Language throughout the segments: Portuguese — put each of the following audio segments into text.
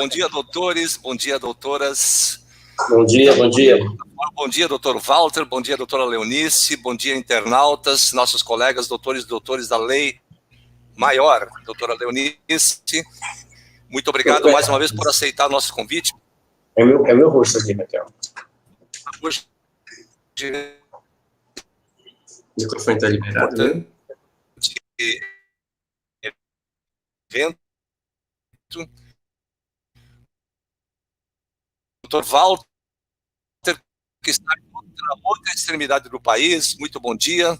bom dia, doutores, bom dia, doutoras. Bom dia, bom dia. Bom dia, doutor Walter, bom dia, doutora Leonice, bom dia, internautas, nossos colegas, doutores e doutores da Lei Maior. Doutora Leonice, muito obrigado mais uma vez por aceitar o nosso convite. É meu rosto aqui, Raquel. Hoje, o microfone está liberado, né? Evento. Doutor Walter, que está na outra extremidade do país, muito bom dia.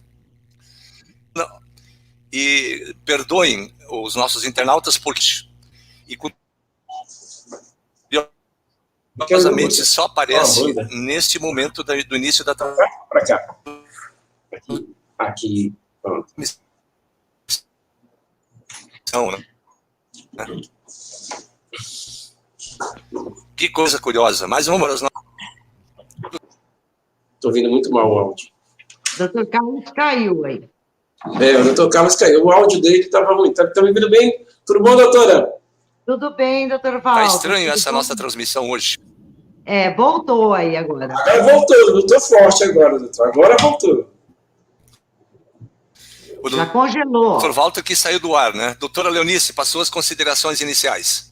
E perdoem os nossos internautas, porque curiosamente só aparece neste momento do início da para cá. Aqui, pronto. Que coisa curiosa. Mais uma das nossas. Estou ouvindo muito mal o áudio. Doutor Carlos caiu aí. O doutor Carlos caiu. O áudio dele estava ruim. Está me ouvindo bem? Tudo bom, doutora? Tudo bem, doutor Walter. Está estranho essa nossa transmissão hoje. Voltou aí agora. Voltou forte agora, doutor. Agora voltou. Já congelou. Doutor Walter que saiu do ar, né? Doutora Leonice, passou as considerações iniciais.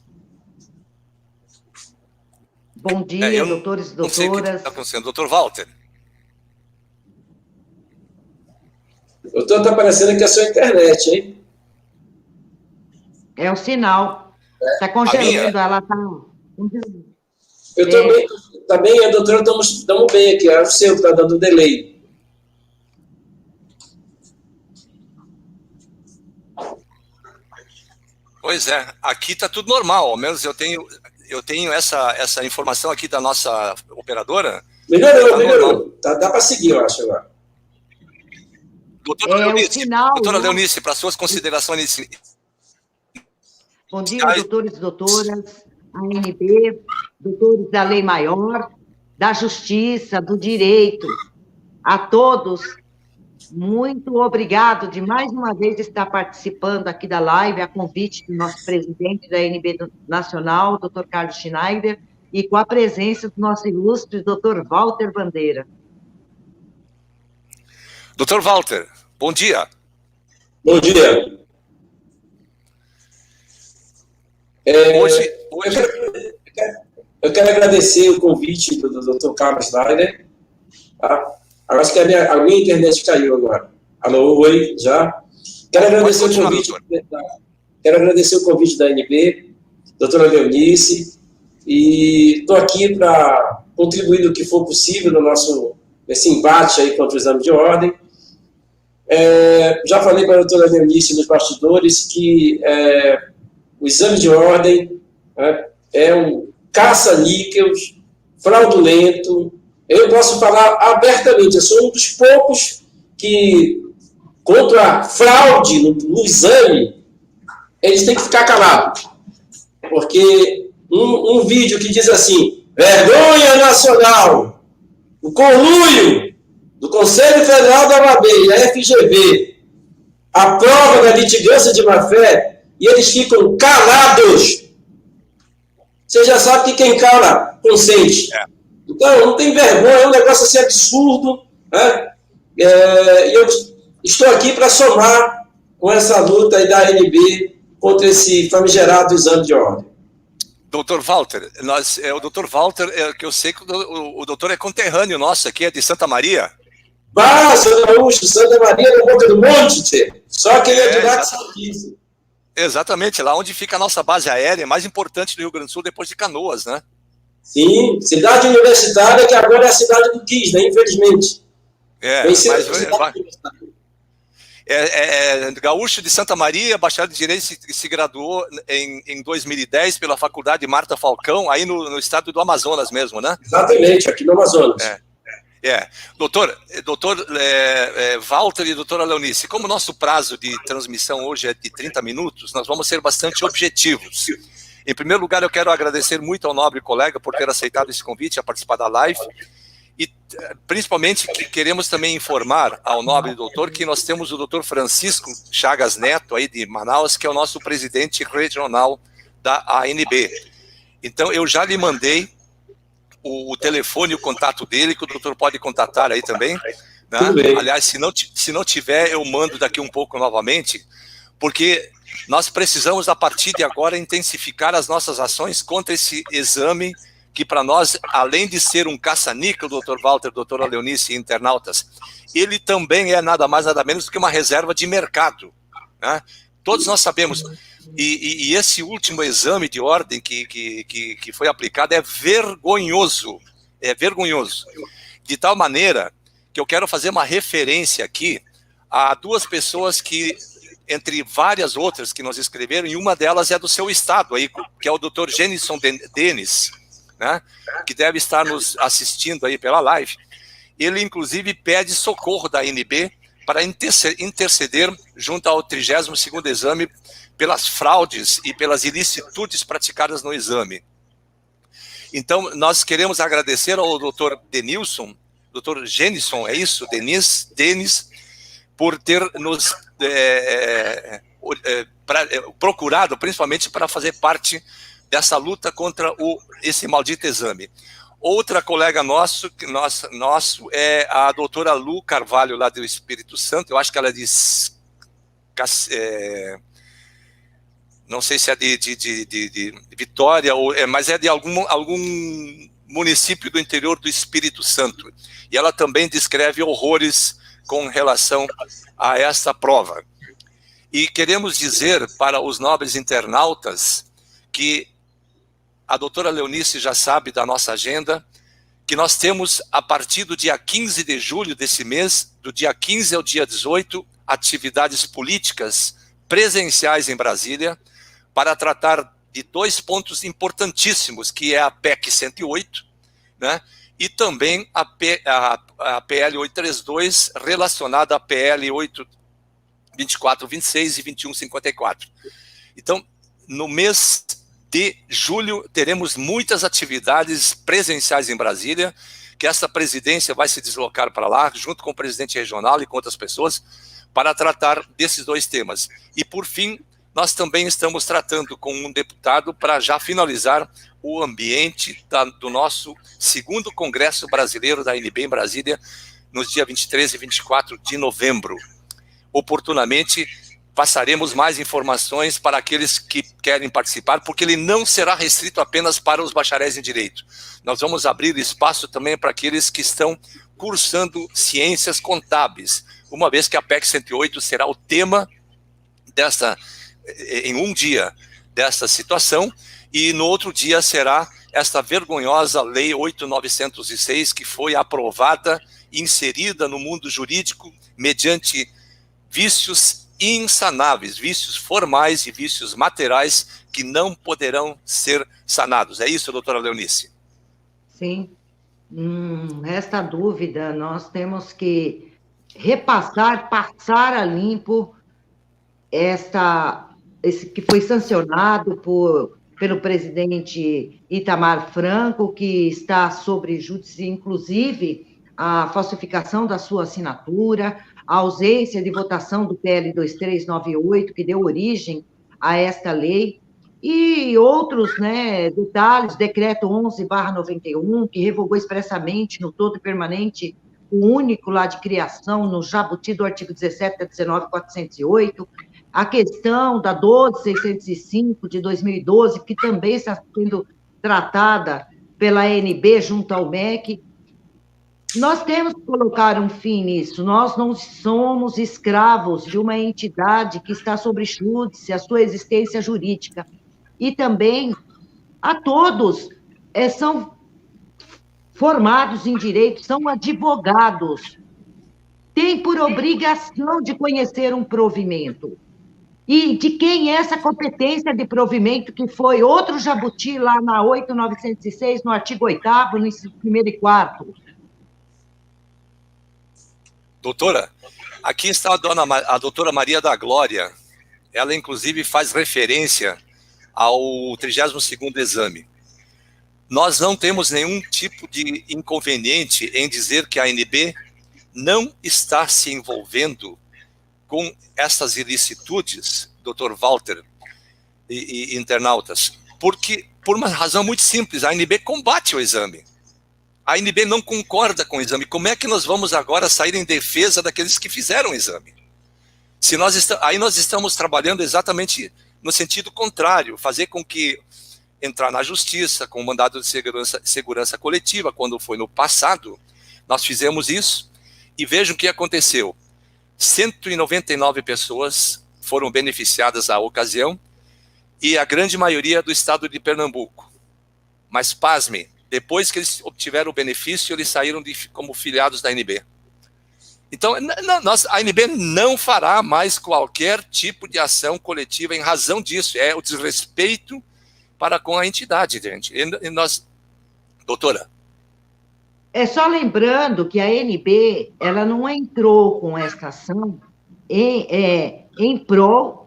Bom dia, doutores e doutoras. Não sei o que está acontecendo. Doutor Walter. Doutor, está parecendo que é a sua internet, hein? É o sinal. Está congelando, ela está congelando. Eu estou bem, está bem, a doutora, estamos bem aqui. É o seu que está dando delay. Pois é, aqui está tudo normal, ao menos eu tenho essa informação aqui da nossa operadora. Melhorou. Dá para seguir, eu acho, agora. Doutora Leonice, para suas considerações. Bom dia, doutores e doutoras, ANB, doutores da Lei Maior, da Justiça, do Direito, a todos. Muito obrigado de mais uma vez estar participando aqui da live, a convite do nosso presidente da ANB Nacional, doutor Carlos Schneider, e com a presença do nosso ilustre doutor Walter Bandeira. Doutor Walter, bom dia. Bom dia. Eu quero agradecer o convite do doutor Carlos Schneider. Acho que a minha internet caiu agora. Alô, oi, já? Quero agradecer o convite da ANB, doutora Leonice, e estou aqui para contribuir no que for possível nesse embate aí contra o exame de ordem. Já falei para a doutora Leonice nos bastidores que o exame de ordem é um caça-níqueis fraudulento. Eu posso falar abertamente, eu sou um dos poucos que, contra a fraude no exame, eles têm que ficar calados. Porque um vídeo que diz assim, vergonha nacional, o conluio do Conselho Federal da OAB e a FGV, a prova da litigância de má-fé, e eles ficam calados. Você já sabe que quem cala consente. Então, não tem vergonha, é um negócio assim absurdo, né? E eu estou aqui para somar com essa luta aí da ANB contra esse famigerado exame de ordem. Doutor Walter, o doutor Walter, que eu sei que o doutor é conterrâneo nosso aqui, é de Santa Maria. Seu Gaúcho, Santa Maria, na Boca do Monte, tchê. Só que ele é de lá que sabe disso. Exatamente, lá onde fica a nossa base aérea, mais importante do Rio Grande do Sul, depois de Canoas, né? Sim, cidade universitária, que agora é a cidade do Quis, né? Infelizmente. Gaúcho de Santa Maria, bacharel de Direito, se graduou em 2010 pela Faculdade Marta Falcão, aí no estado do Amazonas mesmo, né? Exatamente, aqui no Amazonas. Doutor Walter e doutora Leonice, como o nosso prazo de transmissão hoje é de 30 minutos, nós vamos ser bastante objetivos. Em primeiro lugar, eu quero agradecer muito ao nobre colega por ter aceitado esse convite a participar da live e, principalmente, que queremos também informar ao nobre doutor que nós temos o doutor Francisco Chagas Neto, aí de Manaus, que é o nosso presidente regional da ANB. Então, eu já lhe mandei o telefone e o contato dele, que o doutor pode contatar aí também, né? Aliás, se não tiver, eu mando daqui um pouco novamente, porque nós precisamos, a partir de agora, intensificar as nossas ações contra esse exame, que para nós, além de ser um caça-níquel, doutor Walter, doutora Leonice e internautas, ele também é nada mais, nada menos do que uma reserva de mercado, né? Todos nós sabemos, e esse último exame de ordem que foi aplicado é vergonhoso, de tal maneira que eu quero fazer uma referência aqui a duas pessoas que, entre várias outras que nos escreveram, e uma delas é do seu estado, aí, que é o doutor Genison Denis, né, que deve estar nos assistindo aí pela live. Ele, inclusive, pede socorro da ANB para interceder junto ao 32º exame pelas fraudes e pelas ilicitudes praticadas no exame. Então, nós queremos agradecer ao doutor Denilson, doutor Genison, é isso? Denis, por ter nos procurado, principalmente para fazer parte dessa luta contra esse maldito exame. Outra colega nosso é a doutora Lu Carvalho, lá do Espírito Santo. Eu acho que ela é de... não sei se é de Vitória, mas é de algum município do interior do Espírito Santo. E ela também descreve horrores com relação a essa prova. E queremos dizer para os nobres internautas que a doutora Leonice já sabe da nossa agenda, que nós temos, a partir do dia 15 de julho desse mês, do dia 15 ao dia 18, atividades políticas presenciais em Brasília, para tratar de dois pontos importantíssimos, que é a PEC 108, né, e também a PL 832, relacionada à PL 2426 e 2154. Então, no mês de julho, teremos muitas atividades presenciais em Brasília, que essa presidência vai se deslocar para lá, junto com o presidente regional e com outras pessoas, para tratar desses dois temas. E, por fim, nós também estamos tratando com um deputado para já finalizar o ambiente do nosso 2º Congresso Brasileiro da ANB em Brasília, nos dias 23 e 24 de novembro. Oportunamente, passaremos mais informações para aqueles que querem participar, porque ele não será restrito apenas para os bacharéis em Direito. Nós vamos abrir espaço também para aqueles que estão cursando ciências contábeis, uma vez que a PEC 108 será o tema em um dia dessa situação, e no outro dia será esta vergonhosa Lei 8.906, que foi aprovada e inserida no mundo jurídico mediante vícios insanáveis, vícios formais e vícios materiais que não poderão ser sanados. É isso, doutora Leonice? Sim. Resta dúvida, nós temos que passar a limpo esse que foi sancionado pelo presidente Itamar Franco, que está sobre júdice, inclusive a falsificação da sua assinatura, a ausência de votação do PL 2398, que deu origem a esta lei, e outros, né, detalhes, decreto 11/91, que revogou expressamente no todo permanente o único lá de criação no jabuti do artigo 17 da 19.408, a questão da 12.605 de 2012, que também está sendo tratada pela ANB junto ao MEC. Nós temos que colocar um fim nisso. Nós não somos escravos de uma entidade que está sob júdice, a sua existência jurídica. E também a todos são formados em direito, são advogados, têm por obrigação de conhecer um provimento. E de quem é essa competência de provimento, que foi outro jabuti lá na 8.906, no artigo 8º, no inciso 1º e 4º. Doutora, aqui está a doutora Maria da Glória. Ela, inclusive, faz referência ao 32º exame. Nós não temos nenhum tipo de inconveniente em dizer que a ANB não está se envolvendo com essas ilicitudes, doutor Walter e internautas. Por por uma razão muito simples, a ANB combate o exame. A ANB não concorda com o exame. Como é que nós vamos agora sair em defesa daqueles que fizeram o exame? Aí nós estamos trabalhando exatamente no sentido contrário, fazer com que entrar na justiça com o mandado de segurança coletiva, quando foi no passado, nós fizemos isso, e vejam o que aconteceu. 199 pessoas foram beneficiadas à ocasião, e a grande maioria do estado de Pernambuco. Mas, pasme, depois que eles obtiveram o benefício, eles saíram como filiados da ANB. Então, a ANB não fará mais qualquer tipo de ação coletiva em razão disso. É o desrespeito para com a entidade, gente. E nós, doutora? É só lembrando que a ANB, ela não entrou com essa ação em prol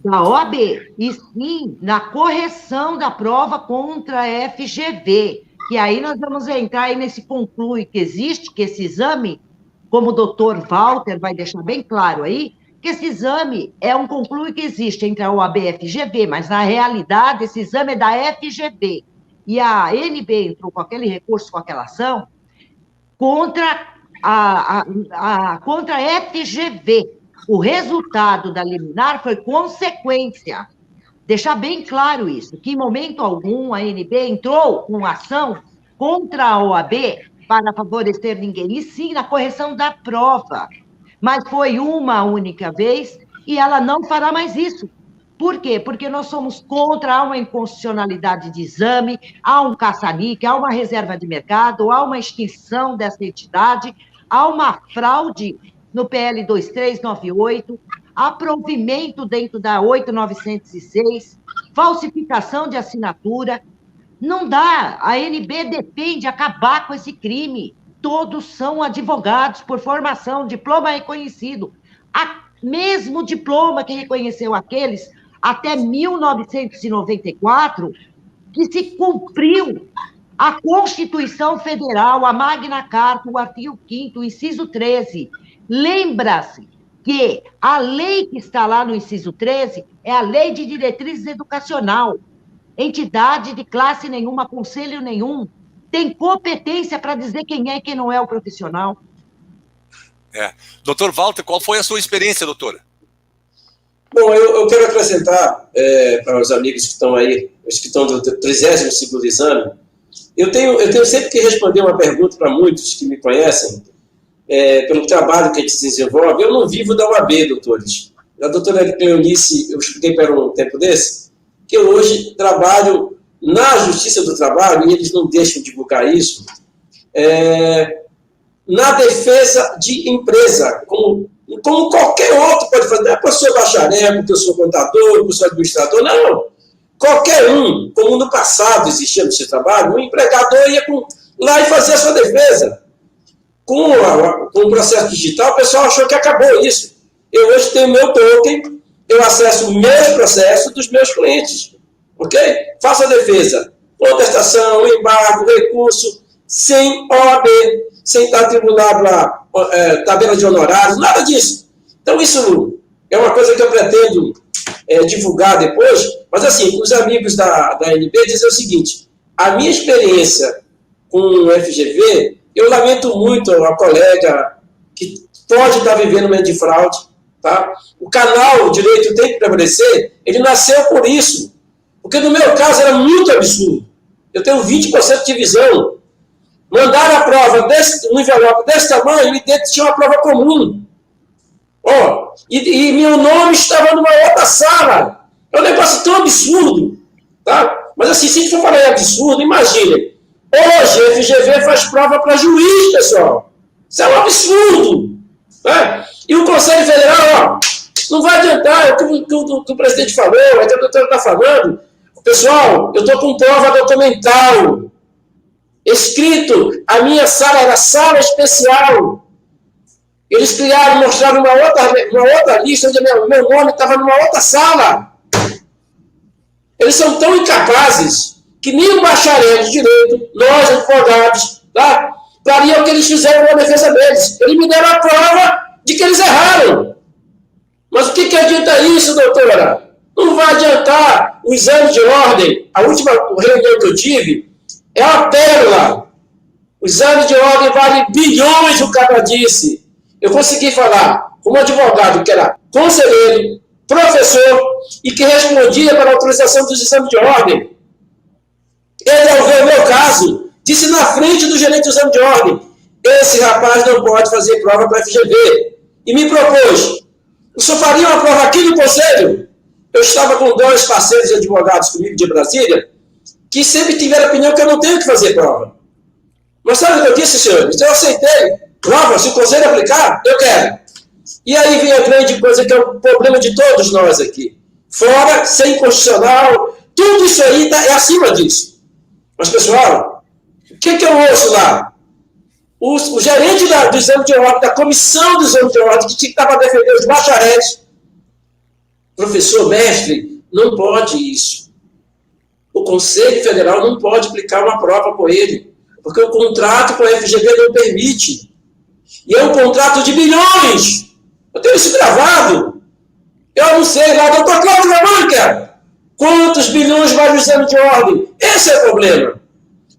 da OAB, e sim na correção da prova contra a FGV. E aí nós vamos entrar aí nesse conclui que existe, que esse exame, como o doutor Walter vai deixar bem claro aí, que esse exame é um conclui que existe entre a OAB e a FGV, mas na realidade esse exame é da FGV. E a ANB entrou com aquele recurso, com aquela ação, contra contra a FGV. O resultado da liminar foi consequência. Deixar bem claro isso, que em momento algum a ANB entrou com ação contra a OAB para favorecer ninguém, e sim na correção da prova. Mas foi uma única vez e ela não fará mais isso. Por quê? Porque nós somos contra uma inconstitucionalidade de exame, há um caça-níquel, há uma reserva de mercado, há uma extinção dessa entidade, há uma fraude no PL 2398, há provimento dentro da 8906, falsificação de assinatura. Não dá, a ANB defende acabar com esse crime. Todos são advogados por formação, diploma reconhecido. Mesmo diploma que reconheceu aqueles até 1994, que se cumpriu a Constituição Federal, a Magna Carta, o artigo 5º, o inciso 13. Lembra-se que a lei que está lá no inciso 13 é a Lei de Diretrizes Educacional. Entidade de classe nenhuma, conselho nenhum, tem competência para dizer quem é e quem não é o profissional. Doutor Walter, qual foi a sua experiência, doutora? Bom, eu quero acrescentar para os amigos que estão aí, os que estão do 32º exame, eu tenho sempre que responder uma pergunta para muitos que me conhecem, pelo trabalho que a gente desenvolve. Eu não vivo da OAB, doutores. A doutora Cleonice, eu expliquei para um tempo desse, que eu hoje trabalho na Justiça do Trabalho, e eles não deixam divulgar isso, na defesa de empresa, como qualquer outro pode fazer. Não é porque eu sou bacharel, porque eu sou contador, porque eu sou administrador, não. Qualquer um, como no passado existia no seu trabalho, um empregador ia lá e fazia a sua defesa. Com o processo digital, o pessoal achou que acabou isso. Eu hoje tenho meu token, eu acesso o meu processo dos meus clientes, ok? Faço a defesa, contestação, embargo, recurso, sem OAB, sem estar atribulado a tabela de honorários, nada disso. Então, isso é uma coisa que eu pretendo divulgar depois, mas assim, os amigos da ANB dizem o seguinte: a minha experiência com o FGV, eu lamento muito a colega que pode estar vivendo um momento de fraude, tá? O canal Direito Tem que Prevalecer, ele nasceu por isso, porque no meu caso era muito absurdo. Eu tenho 20% de visão. Mandaram a prova no envelope desse tamanho e dentro tinha uma prova comum. E meu nome estava numa outra sala. É um negócio tão absurdo. Tá? Mas assim, se a gente for falar em absurdo, imagine. Hoje a FGV faz prova para juiz, pessoal. Isso é um absurdo. Né? E o Conselho Federal, não vai adiantar, é o que o presidente falou, é o que a doutora está falando. Pessoal, eu estou com prova documental. Escrito, a minha sala era sala especial. Eles criaram, mostraram uma outra lista onde meu nome estava numa outra sala. Eles são tão incapazes que nem o bacharel de direito, nós advogados, tá, faria o que eles fizeram na defesa deles. Eles me deram a prova de que eles erraram. Mas o que adianta isso, doutora? Não vai adiantar. O exame de ordem, a última reunião que eu tive, é uma pérola. O exame de ordem vale bilhões, o cara disse. Eu consegui falar com um advogado que era conselheiro, professor e que respondia para a autorização dos exames de ordem. Ele, ao ver o meu caso, disse na frente do gerente do exame de ordem: esse rapaz não pode fazer prova para a FGV. E me propôs: o senhor faria uma prova aqui no Conselho? Eu estava com 2 parceiros advogados comigo de Brasília, que sempre tiveram a opinião que eu não tenho que fazer prova. Mas sabe o que eu disse, senhores? Eu aceitei. Prova, se o Conselho aplicar, eu quero. E aí vem a grande coisa que é o problema de todos nós aqui. Fora, sem constitucional, tudo isso aí é acima disso. Mas, pessoal, o que eu ouço lá? O gerente do exame de ordem, da comissão do exame de ordem, que estava defendendo os bacharéis, professor, mestre, não pode isso. O Conselho Federal não pode aplicar uma prova com ele, porque o contrato com a FGV não permite. E é um contrato de bilhões. Eu tenho isso gravado. Eu não sei lá, doutor Cláudio Lamanca, quantos bilhões vale o exame de ordem? Esse é o problema.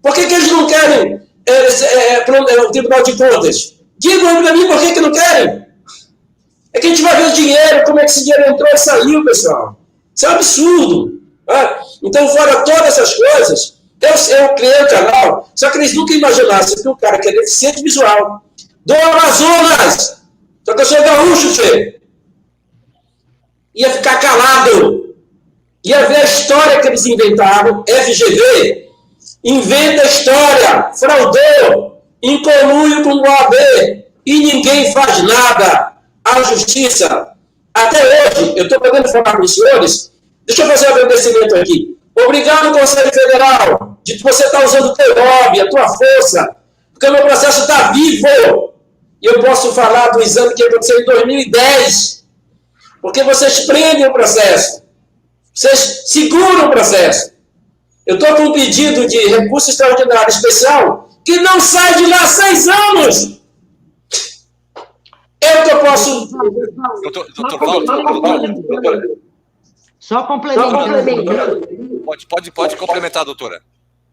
Por que eles não querem o Tribunal de Contas? Digam para mim por que não querem. É que a gente vai ver o dinheiro, como é que esse dinheiro entrou e saiu, pessoal. Isso é um absurdo. Então, fora todas essas coisas, eu criei o canal, só que eles nunca imaginassem que o cara que é deficiente visual, do Amazonas, só que eu sou gaúcho, Fê, ia ficar calado, ia ver a história que eles inventaram. FGV inventa a história, fraudou, em conluio com o OAB, e ninguém faz nada. A justiça, até hoje, eu estou podendo falar com os senhores, deixa eu fazer um agradecimento aqui. Obrigado, Conselho Federal, de você estar usando o teu lobby, a tua força, porque o meu processo está vivo. E eu posso falar do exame que aconteceu em 2010, porque vocês prendem o processo, vocês seguram o processo. Eu estou com um pedido de recurso extraordinário especial que não sai de lá há 6 anos. Eu que eu posso... Só complementando. Pode complementar, doutora.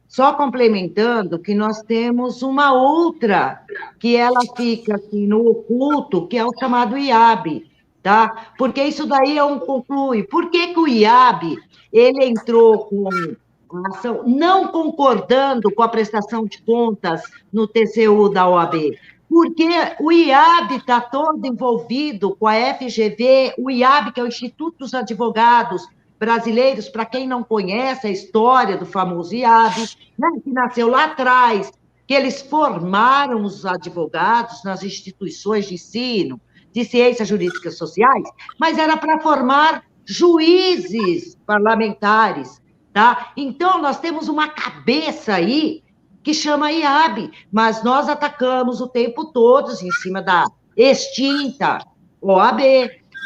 Só complementando que nós temos uma outra, que ela fica aqui no oculto, que é o chamado IAB, tá? Porque isso daí é um conclui. Por que o IAB, ele entrou com a ação, não concordando com a prestação de contas no TCU da OAB? Porque o IAB está todo envolvido com a FGV, o IAB, que é o Instituto dos Advogados Brasileiros, para quem não conhece a história do famoso IAB, né, que nasceu lá atrás, que eles formaram os advogados nas instituições de ensino, de ciências jurídicas sociais, mas era para formar juízes parlamentares, tá? Então, nós temos uma cabeça aí que chama IAB, mas nós atacamos o tempo todo em cima da extinta OAB,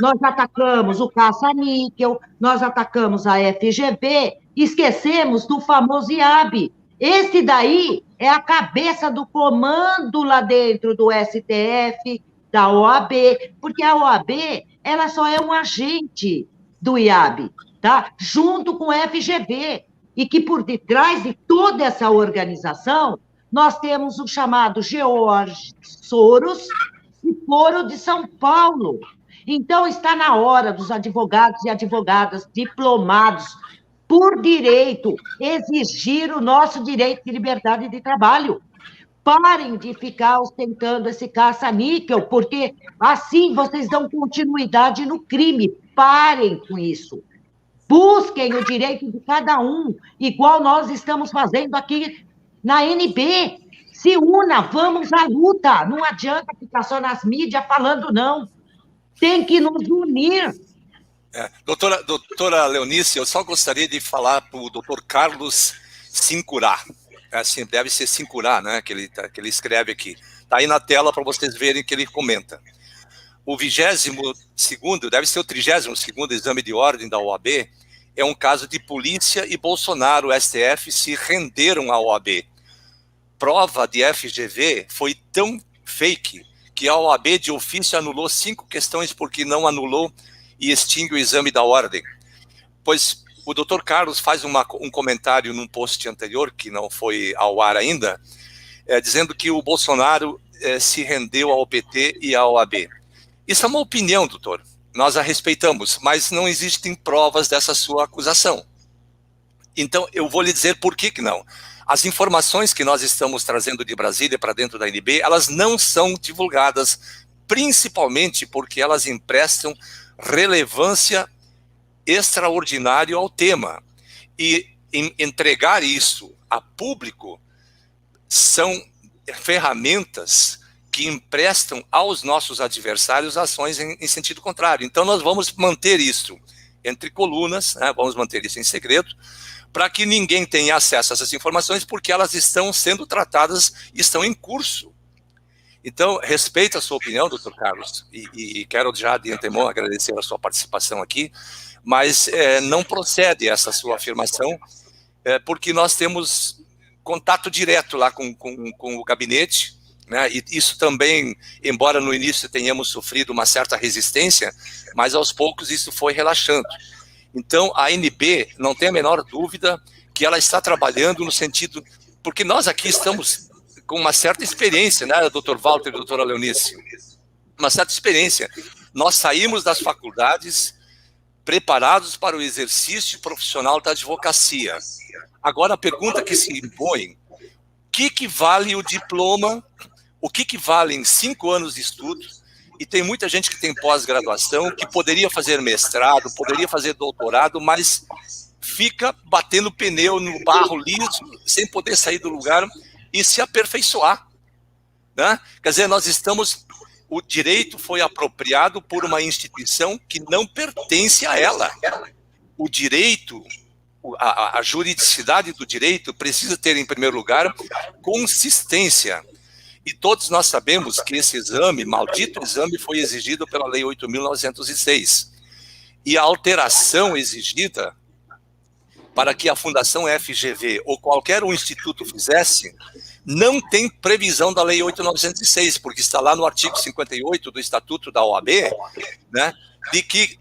nós atacamos o caça-níquel, nós atacamos a FGV, esquecemos do famoso IAB. Esse daí é a cabeça do comando lá dentro do STF, da OAB, porque a OAB, ela só é um agente do IAB, tá? Junto com a FGV, e que por detrás de toda essa organização, nós temos o chamado George Soros e Foro de São Paulo. Então, está na hora dos advogados e advogadas diplomados por direito exigir o nosso direito de liberdade de trabalho. Parem de ficar ostentando esse caça-níquel, porque assim vocês dão continuidade no crime. Parem com isso. Busquem o direito de cada um, igual nós estamos fazendo aqui na NB. Se una, vamos à luta. Não adianta ficar só nas mídias falando, não. Tem que nos unir. Doutora Leonice, eu só gostaria de falar para o doutor Carlos Sincurá. Assim, deve ser Sincurá, né, que ele escreve aqui. Está aí na tela para vocês verem que ele comenta. O 22º, deve ser o 32º exame de ordem da OAB, é um caso de polícia e Bolsonaro, o STF, se renderam à OAB. Prova de FGV foi tão fake que a OAB de ofício anulou 5 questões porque não anulou e extingue o exame da ordem. pois o doutor Carlos faz um comentário num post anterior, que não foi ao ar ainda, dizendo que o Bolsonaro se rendeu ao PT e à OAB. Isso é uma opinião, doutor. Nós a respeitamos, mas não existem provas dessa sua acusação. Então, eu vou lhe dizer por que não. As informações que nós estamos trazendo de Brasília para dentro da ANB, elas não são divulgadas, principalmente porque elas emprestam relevância extraordinária ao tema. E entregar isso a público são ferramentas que emprestam aos nossos adversários ações em sentido contrário. Então, nós vamos manter isso entre colunas, né, vamos manter isso em segredo, para que ninguém tenha acesso a essas informações, porque elas estão sendo tratadas, estão em curso. Então, respeito a sua opinião, doutor Carlos, e quero já de antemão agradecer a sua participação aqui, mas não procede essa sua afirmação, porque nós temos contato direto lá com o gabinete, né, e isso também, embora no início tenhamos sofrido uma certa resistência, mas aos poucos isso foi relaxando. Então, a ANB, não tem a menor dúvida que ela está trabalhando no sentido... Porque nós aqui estamos com uma certa experiência, né, doutor Walter e doutora Leonice? Uma certa experiência. Nós saímos das faculdades preparados para o exercício profissional da advocacia. Agora, a pergunta que se impõe, o que vale o diploma, o que valem 5 anos de estudo? E tem muita gente que tem pós-graduação, que poderia fazer mestrado, poderia fazer doutorado, mas fica batendo pneu no barro liso, sem poder sair do lugar e se aperfeiçoar, né? Quer dizer, nós estamos... O direito foi apropriado por uma instituição que não pertence a ela. O direito, a juridicidade do direito precisa ter, em primeiro lugar, consistência. E todos nós sabemos que esse exame, maldito exame, foi exigido pela Lei 8.906. E a alteração exigida para que a Fundação FGV ou qualquer um instituto fizesse, não tem previsão da Lei 8.906, porque está lá no artigo 58 do Estatuto da OAB, né, de que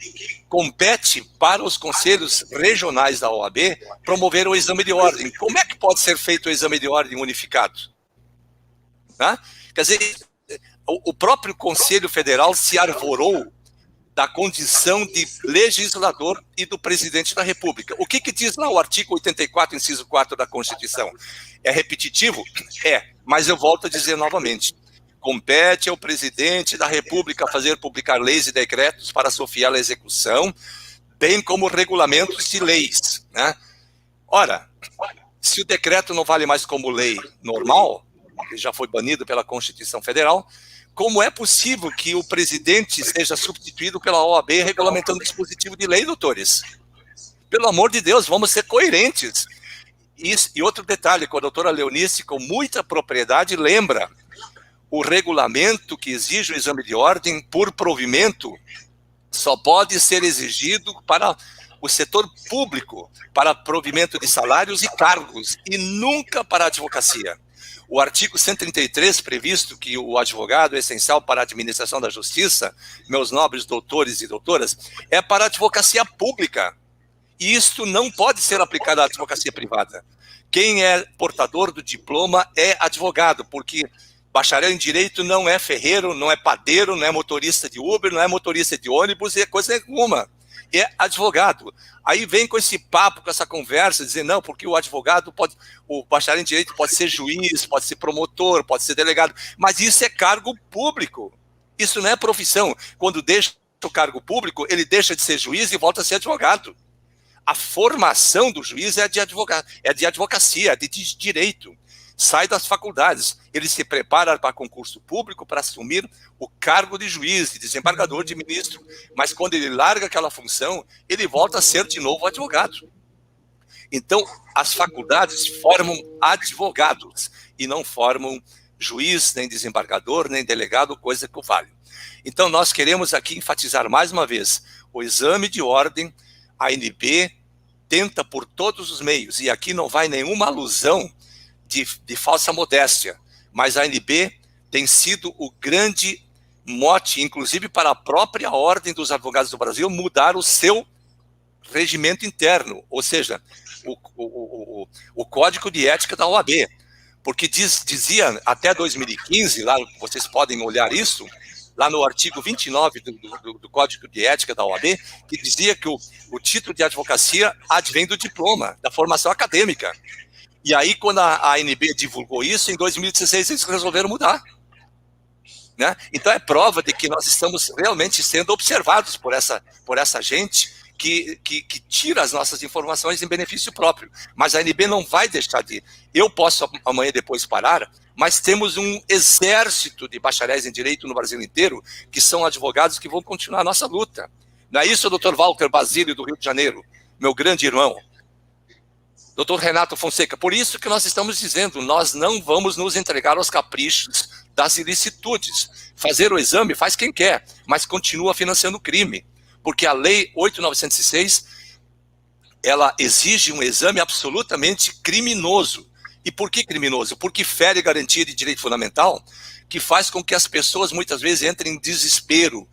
compete para os conselhos regionais da OAB promover o exame de ordem. Como é que pode ser feito o exame de ordem unificado? Né? Quer dizer, o próprio Conselho Federal se arvorou da condição de legislador e do presidente da República. O que diz lá o artigo 84, inciso 4 da Constituição? É repetitivo? É, mas eu volto a dizer novamente. Compete ao presidente da República fazer publicar leis e decretos para sua fiel execução, bem como regulamentos de leis, né? Ora, se o decreto não vale mais como lei normal, que já foi banido pela Constituição Federal, como é possível que o presidente seja substituído pela OAB regulamentando dispositivo de lei, doutores? Pelo amor de Deus, vamos ser coerentes. E outro detalhe, que a doutora Leonice, com muita propriedade, lembra, o regulamento que exige o exame de ordem por provimento só pode ser exigido para o setor público, para provimento de salários e cargos, e nunca para a advocacia. O artigo 133, previsto que o advogado é essencial para a administração da justiça, meus nobres doutores e doutoras, é para a advocacia pública. E isto não pode ser aplicado à advocacia privada. Quem é portador do diploma é advogado, porque bacharel em direito não é ferreiro, não é padeiro, não é motorista de Uber, não é motorista de ônibus, é coisa nenhuma. É advogado. Aí vem com esse papo, com essa conversa, dizer, não, porque o advogado pode, o bacharel em direito pode ser juiz, pode ser promotor, pode ser delegado, mas isso é cargo público. Isso não é profissão. Quando deixa o cargo público, ele deixa de ser juiz e volta a ser advogado. A formação do juiz é de advogado, é de advocacia, é de direito. Sai das faculdades, ele se prepara para concurso público para assumir o cargo de juiz, de desembargador, de ministro, mas quando ele larga aquela função, ele volta a ser de novo advogado. Então, as faculdades formam advogados e não formam juiz, nem desembargador, nem delegado, coisa que o vale. Então, nós queremos aqui enfatizar mais uma vez, o exame de ordem, a ANB tenta por todos os meios, e aqui não vai nenhuma alusão de falsa modéstia, mas a ANB tem sido o grande mote, inclusive para a própria Ordem dos Advogados do Brasil, mudar o seu regimento interno, ou seja, o código de ética da OAB, porque dizia até 2015, lá vocês podem olhar isso, lá no artigo 29 do Código de Ética da OAB, que dizia que o título de advocacia advém do diploma, da formação acadêmica. E aí, quando a ANB divulgou isso, em 2016 eles resolveram mudar. Né? Então, é prova de que nós estamos realmente sendo observados por essa gente que tira as nossas informações em benefício próprio. Mas a ANB não vai deixar de... Eu posso amanhã depois parar, mas temos um exército de bacharéis em direito no Brasil inteiro que são advogados que vão continuar a nossa luta. Não é isso, doutor Walter Basílio, do Rio de Janeiro, meu grande irmão? Doutor Renato Fonseca, por isso que nós estamos dizendo, nós não vamos nos entregar aos caprichos das ilicitudes. Fazer o exame faz quem quer, mas continua financiando o crime. Porque a Lei 8.906, ela exige um exame absolutamente criminoso. E por que criminoso? Porque fere garantia de direito fundamental, que faz com que as pessoas muitas vezes entrem em desespero,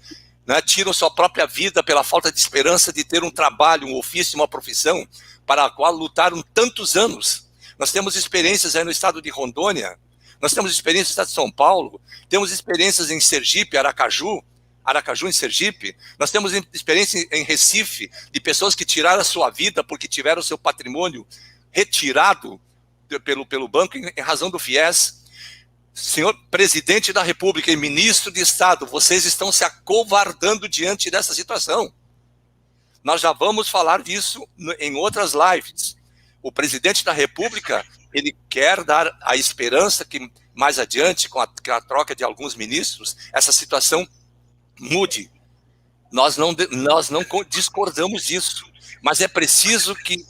né, tiram sua própria vida pela falta de esperança de ter um trabalho, um ofício, uma profissão, para a qual lutaram tantos anos. Nós temos experiências aí no estado de Rondônia, nós temos experiências no estado de São Paulo, temos experiências em Sergipe, Aracaju em Sergipe, nós temos experiência em Recife, de pessoas que tiraram a sua vida porque tiveram o seu patrimônio retirado pelo banco em razão do FIES. Senhor presidente da República e ministro de Estado, vocês estão se acovardando diante dessa situação. Nós já vamos falar disso em outras lives. O presidente da República, ele quer dar a esperança que mais adiante, com a troca de alguns ministros, essa situação mude. Nós não discordamos disso, mas é preciso que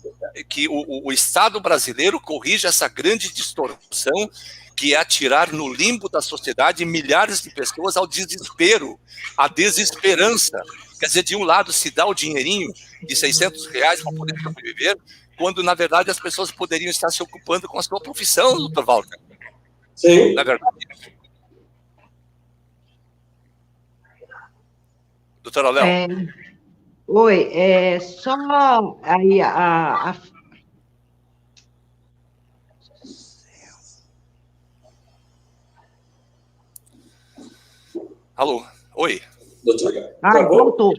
o Estado brasileiro corrija essa grande distorção que é atirar no limbo da sociedade milhares de pessoas ao desespero, à desesperança. Quer dizer, de um lado se dá o dinheirinho de R$600 para poder sobreviver, quando, na verdade, as pessoas poderiam estar se ocupando com a sua profissão, doutor Walter. Sim. Na verdade. Doutora Léo. Oi, só aí Alô, oi. Voltou.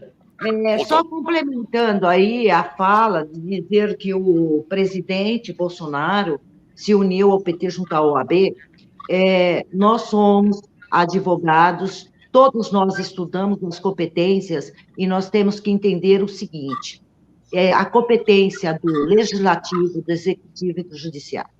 Só complementando aí a fala de dizer que o presidente Bolsonaro se uniu ao PT junto à OAB, nós somos advogados, todos nós estudamos as competências e nós temos que entender o seguinte, a competência do Legislativo, do Executivo e do Judiciário.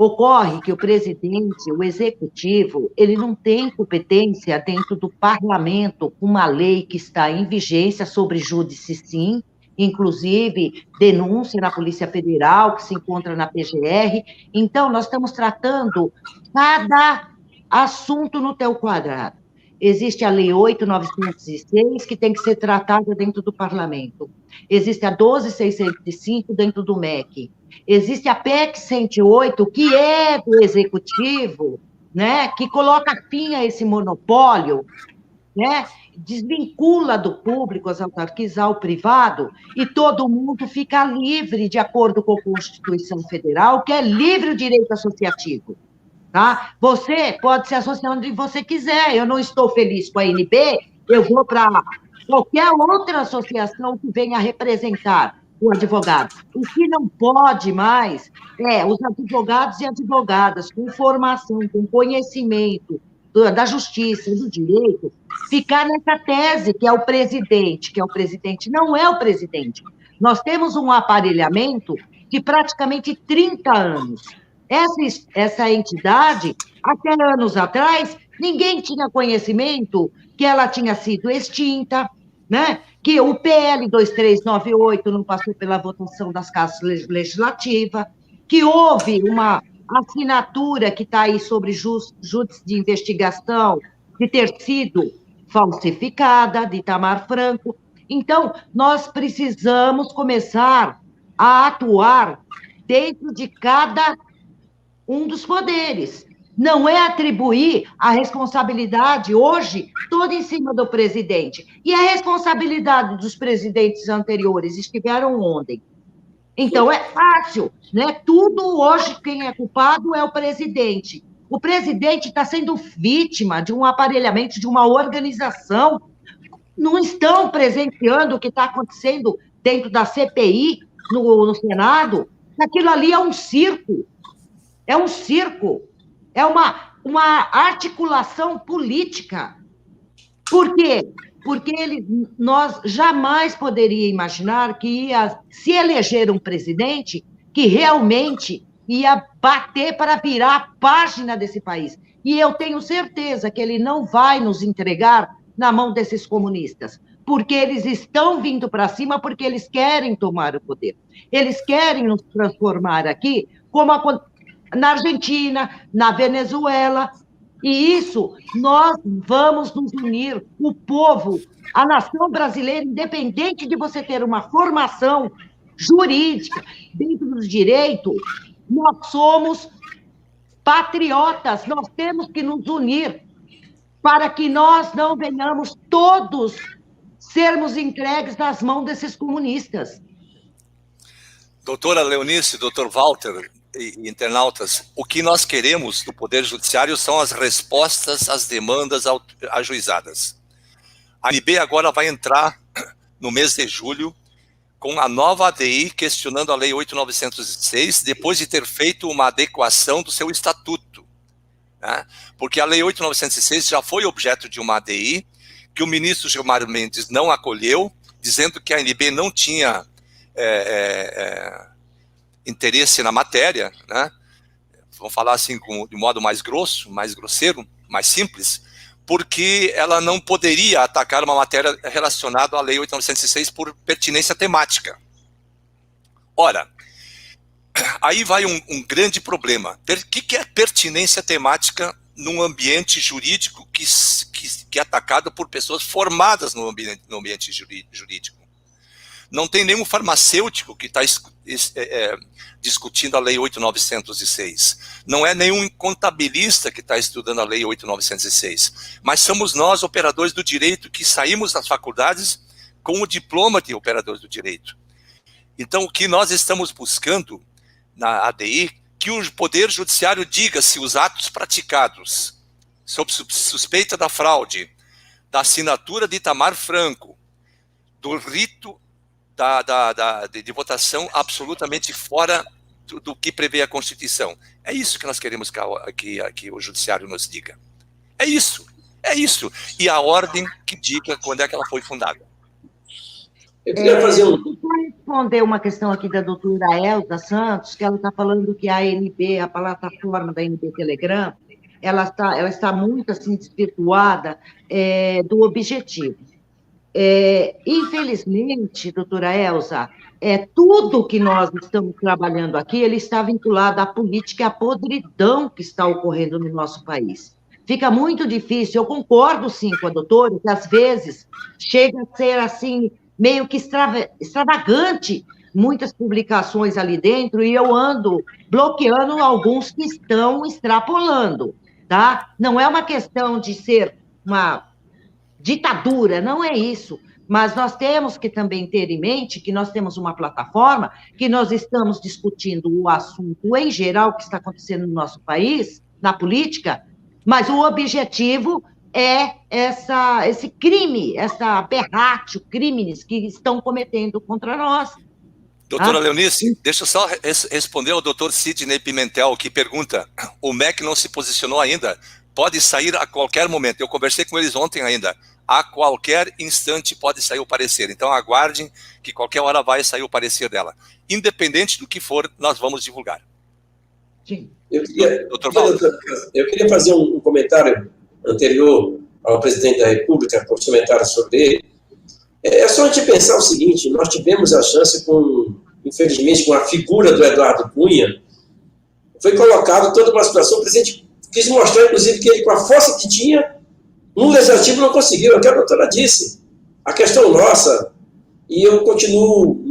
Ocorre que o presidente, o executivo, ele não tem competência dentro do parlamento, uma lei que está em vigência sobre júdice, sim, inclusive denúncia na Polícia Federal, que se encontra na PGR. Então, nós estamos tratando cada assunto no teu quadrado. Existe a Lei 8.906, que tem que ser tratada dentro do parlamento. Existe a 12.605 dentro do MEC. Existe a PEC 108, que é do Executivo, né, que coloca fim a esse monopólio, né, desvincula do público as autarquias ao privado, e todo mundo fica livre, de acordo com a Constituição Federal, que é livre o direito associativo. Tá? Você pode se associar onde você quiser. Eu não estou feliz com a ANB, eu vou para qualquer outra associação que venha representar o advogado. O que não pode mais é os advogados e advogadas com formação, com conhecimento da justiça, do direito, ficar nessa tese que é o presidente, não é o presidente. Nós temos um aparelhamento de praticamente 30 anos. Essa entidade, até anos atrás, ninguém tinha conhecimento que ela tinha sido extinta, né? Que o PL 2398 não passou pela votação das casas legislativas, que houve uma assinatura que está aí sobre júdice de investigação de ter sido falsificada, de Itamar Franco. Então, nós precisamos começar a atuar dentro de cada um dos poderes. Não é atribuir a responsabilidade hoje toda em cima do presidente. E a responsabilidade dos presidentes anteriores estiveram onde? Então, é fácil, né? Tudo hoje, quem é culpado é o presidente. O presidente está sendo vítima de um aparelhamento, de uma organização. Não estão presenciando o que está acontecendo dentro da CPI, no Senado. Aquilo ali é um circo. É um circo. É uma articulação política. Por quê? Porque nós jamais poderíamos imaginar que ia se eleger um presidente que realmente ia bater para virar a página desse país. E eu tenho certeza que ele não vai nos entregar na mão desses comunistas, porque eles estão vindo para cima, porque eles querem tomar o poder. Eles querem nos transformar aqui, como na Argentina, na Venezuela. E isso, nós vamos nos unir, o povo, a nação brasileira, independente de você ter uma formação jurídica dentro do direito, nós somos patriotas, nós temos que nos unir para que nós não venhamos todos sermos entregues nas mãos desses comunistas. Doutora Leonice, doutor Walter e internautas, o que nós queremos do Poder Judiciário são as respostas às demandas ajuizadas. A ANB agora vai entrar no mês de julho com a nova ADI questionando a Lei 8.906, depois de ter feito uma adequação do seu estatuto, né? Porque a Lei 8.906 já foi objeto de uma ADI, que o ministro Gilmar Mendes não acolheu, dizendo que a ANB não tinha interesse na matéria, né? Vamos falar assim de modo mais grosso, mais grosseiro, mais simples, porque ela não poderia atacar uma matéria relacionada à Lei 8.906 por pertinência temática. Ora, aí vai um grande problema. O que é pertinência temática num ambiente jurídico que é atacado por pessoas formadas no ambiente jurídico? Não tem nenhum farmacêutico que está discutindo a Lei 8.906. Não é nenhum contabilista que está estudando a Lei 8.906. Mas somos nós, operadores do direito, que saímos das faculdades com o diploma de operadores do direito. Então, o que nós estamos buscando na ADI, que o Poder Judiciário diga se os atos praticados sob suspeita da fraude, da assinatura de Itamar Franco, do rito de votação absolutamente fora do que prevê a Constituição. É isso que nós queremos que o Judiciário nos diga. É isso. E a ordem que diga quando é que ela foi fundada. Eu queria fazer responder uma questão aqui da doutora Elza Santos, que ela está falando que a ANB, a plataforma da ANB Telegram, ela está muito assim, desvirtuada do objetivo. Infelizmente, doutora Elza, tudo que nós estamos trabalhando aqui, ele está vinculado à política e à podridão que está ocorrendo no nosso país. Fica muito difícil, eu concordo sim com a doutora, que às vezes chega a ser assim, meio que extravagante, muitas publicações ali dentro, e eu ando bloqueando alguns que estão extrapolando, tá? Não é uma questão de ser uma ditadura, não é isso, mas nós temos que também ter em mente que nós temos uma plataforma que nós estamos discutindo o assunto em geral que está acontecendo no nosso país, na política, mas o objetivo é esse crime, essa aberrácio, crimes que estão cometendo contra nós. Doutora Leonice, deixa eu só responder ao doutor Sidney Pimentel, que pergunta, o MEC não se posicionou ainda? Pode sair a qualquer momento. Eu conversei com eles ontem ainda. A qualquer instante pode sair o parecer. Então, aguardem que qualquer hora vai sair o parecer dela. Independente do que for, nós vamos divulgar. Sim. Eu queria fazer um comentário anterior ao presidente da República, por comentário sobre ele. É só a gente pensar o seguinte, nós tivemos a chance, infelizmente, com a figura do Eduardo Cunha, foi colocado toda uma situação, o presidente quis mostrar, inclusive, que ele, com a força que tinha, no legislativo não conseguiu, é o que a doutora disse. A questão nossa, e eu continuo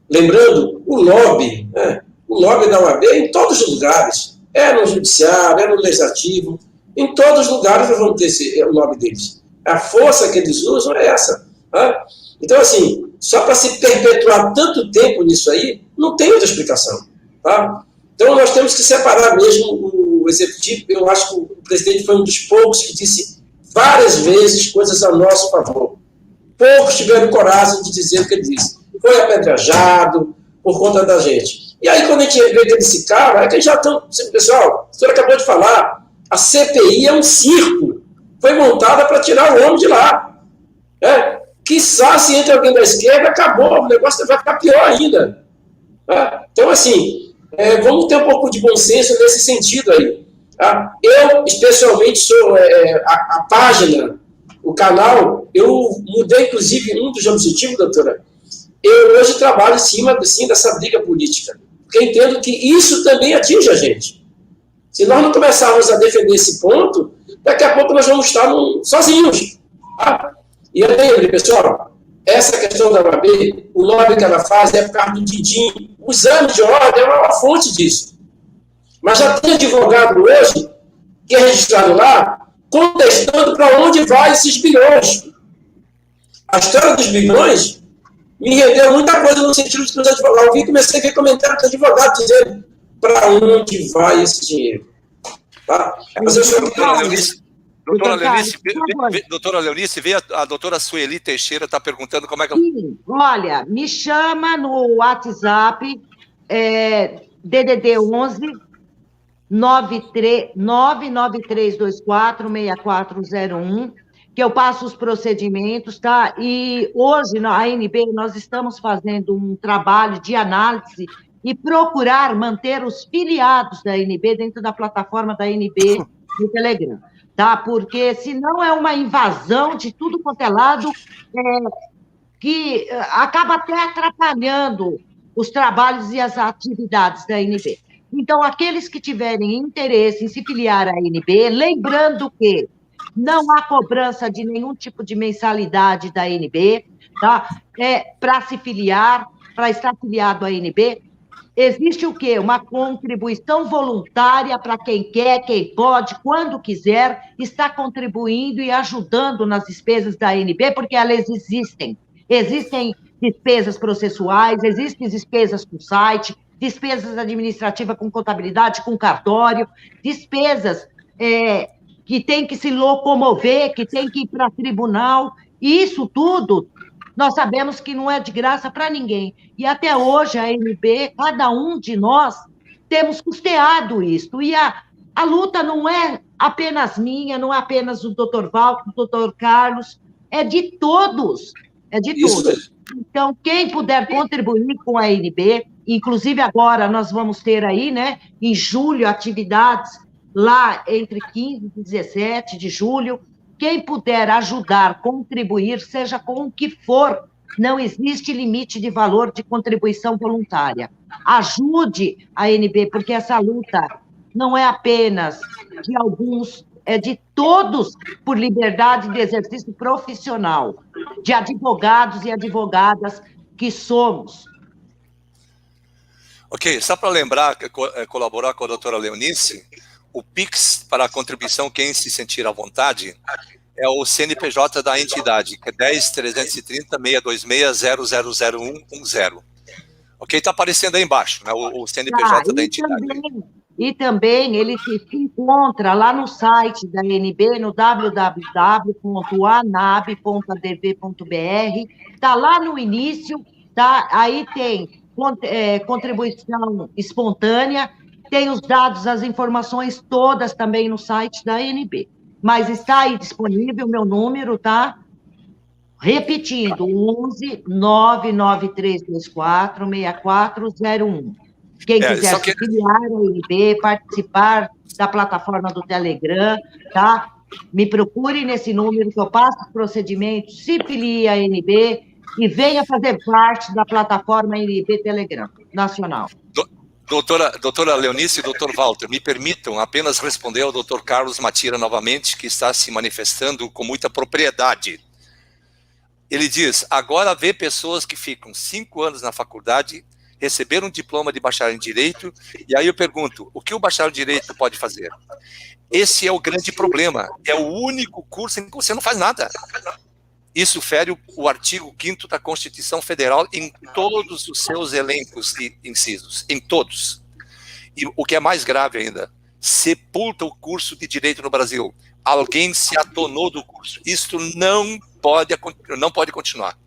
lembrando o lobby da OAB em todos os lugares. é no judiciário, é no legislativo, em todos os lugares nós vamos ter o nome deles. A força que eles usam é essa. Tá? Então, assim, só para se perpetuar tanto tempo nisso aí, não tem outra explicação. Tá? Então, nós temos que separar mesmo o executivo. Eu acho que o presidente foi um dos poucos que disse várias vezes coisas a nosso favor. Poucos tiveram coragem de dizer o que ele disse. Foi apedrejado por conta da gente. E aí, quando a gente vê desse cara, é que já estão... Pessoal, o senhor acabou de falar, a CPI é um circo. Foi montada para tirar o homem de lá. Quiçá, se entra alguém da esquerda, acabou, o negócio vai ficar pior ainda. Então, assim, vamos ter um pouco de bom senso nesse sentido aí. Tá? Eu, especialmente, sou a página, o canal, eu mudei, inclusive, um dos objetivos, doutora. Eu hoje trabalho em cima, assim, dessa briga política, porque entendo que isso também atinge a gente. Se nós não começarmos a defender esse ponto, daqui a pouco nós vamos estar sozinhos. Tá? E lembre, pessoal, essa questão da OAB, o lobby que ela faz é por causa do Didim. O exame de ordem é uma fonte disso. Mas já tem advogado hoje, que é registrado lá, contestando para onde vai esses bilhões. A história dos bilhões me rendeu muita coisa no sentido de que os advogados... Eu comecei a ver comentários dos advogados dizendo para onde vai esse dinheiro. Tá? Mas eu sou... Doutora Leonice, veio a doutora Sueli Teixeira, está perguntando como é que... Sim, olha, me chama no WhatsApp, DDD 11 993246401, que eu passo os procedimentos, tá? E hoje, na ANB, nós estamos fazendo um trabalho de análise e procurar manter os filiados da ANB dentro da plataforma da ANB no Telegram, tá? Porque senão é uma invasão de tudo quanto é lado, que acaba até atrapalhando os trabalhos e as atividades da ANB. Então, aqueles que tiverem interesse em se filiar à ANB, lembrando que não há cobrança de nenhum tipo de mensalidade da ANB, tá? Para se filiar, para estar filiado à ANB, existe o quê? Uma contribuição voluntária para quem quer, quem pode, quando quiser, está contribuindo e ajudando nas despesas da ANB, porque elas existem. Existem despesas processuais, existem despesas com site, despesas administrativas com contabilidade, com cartório, despesas que tem que se locomover, que tem que ir para tribunal, e isso tudo nós sabemos que não é de graça para ninguém. E até hoje a ANB, cada um de nós, temos custeado isso. E a luta não é apenas minha, não é apenas do doutor Walter, do doutor Carlos, é de todos. É de todos. Então, quem puder contribuir com a ANB, inclusive agora nós vamos ter aí, né, em julho, atividades lá entre 15 e 17 de julho. Quem puder ajudar, contribuir, seja com o que for, não existe limite de valor de contribuição voluntária. Ajude a ANB, porque essa luta não é apenas de alguns, é de todos por liberdade de exercício profissional, de advogados e advogadas que somos. Ok, só para lembrar, colaborar com a doutora Leonice, o PIX para a contribuição, quem se sentir à vontade, é o CNPJ da entidade, que é 10-330-626-000110. Ok? Está aparecendo aí embaixo, né, o CNPJ da entidade. Também ele se encontra lá no site da ANB, no www.anab.adv.br, está lá no início, tá? Aí tem contribuição espontânea, tem os dados, as informações todas também no site da ANB. Mas está aí disponível o meu número, tá? Repetindo, 11 99324 6401. Quem quiser se filiar à ANB, participar da plataforma do Telegram, tá? Me procure nesse número que eu passo os procedimentos, se filie à ANB e venha fazer parte da plataforma ANB Telegram Nacional. Doutora Leonice e doutor Walter, me permitam apenas responder ao doutor Carlos Matira novamente, que está se manifestando com muita propriedade. Ele diz, agora vê pessoas que ficam 5 anos na faculdade, receber um diploma de bacharel em Direito, e aí eu pergunto, o que o bacharel em Direito pode fazer? Esse é o grande problema, é o único curso em que você não faz nada. Isso fere o artigo 5º da Constituição Federal em todos os seus elencos e incisos, em todos. E o que é mais grave ainda, sepulta o curso de Direito no Brasil. Alguém se atonou do curso. Isso não pode continuar.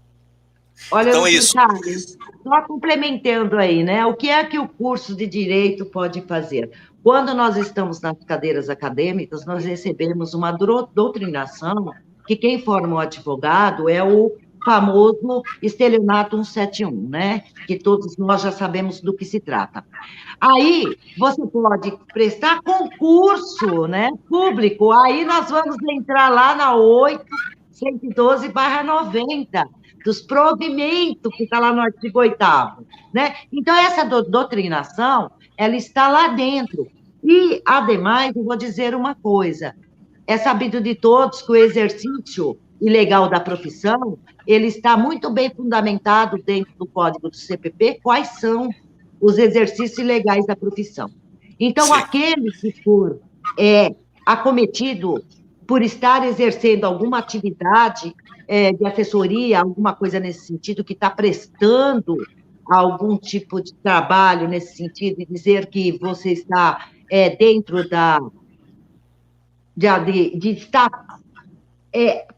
Olha, então é isso. Charles, só complementando aí, né? O que é que o curso de Direito pode fazer? Quando nós estamos nas cadeiras acadêmicas, nós recebemos uma doutrinação que quem forma o advogado é o famoso estelionato 171, né? Que todos nós já sabemos do que se trata. Aí, você pode prestar concurso, né, público, aí nós vamos entrar lá na 8.112/90, dos provimentos, que está lá no artigo 8º, né? Então, essa doutrinação, ela está lá dentro. E, ademais, eu vou dizer uma coisa, é sabido de todos que o exercício ilegal da profissão, ele está muito bem fundamentado dentro do Código do CPP, quais são os exercícios ilegais da profissão. Então, aquele que for acometido por estar exercendo alguma atividade de assessoria, alguma coisa nesse sentido, que está prestando algum tipo de trabalho nesse sentido, e dizer que você está dentro de estar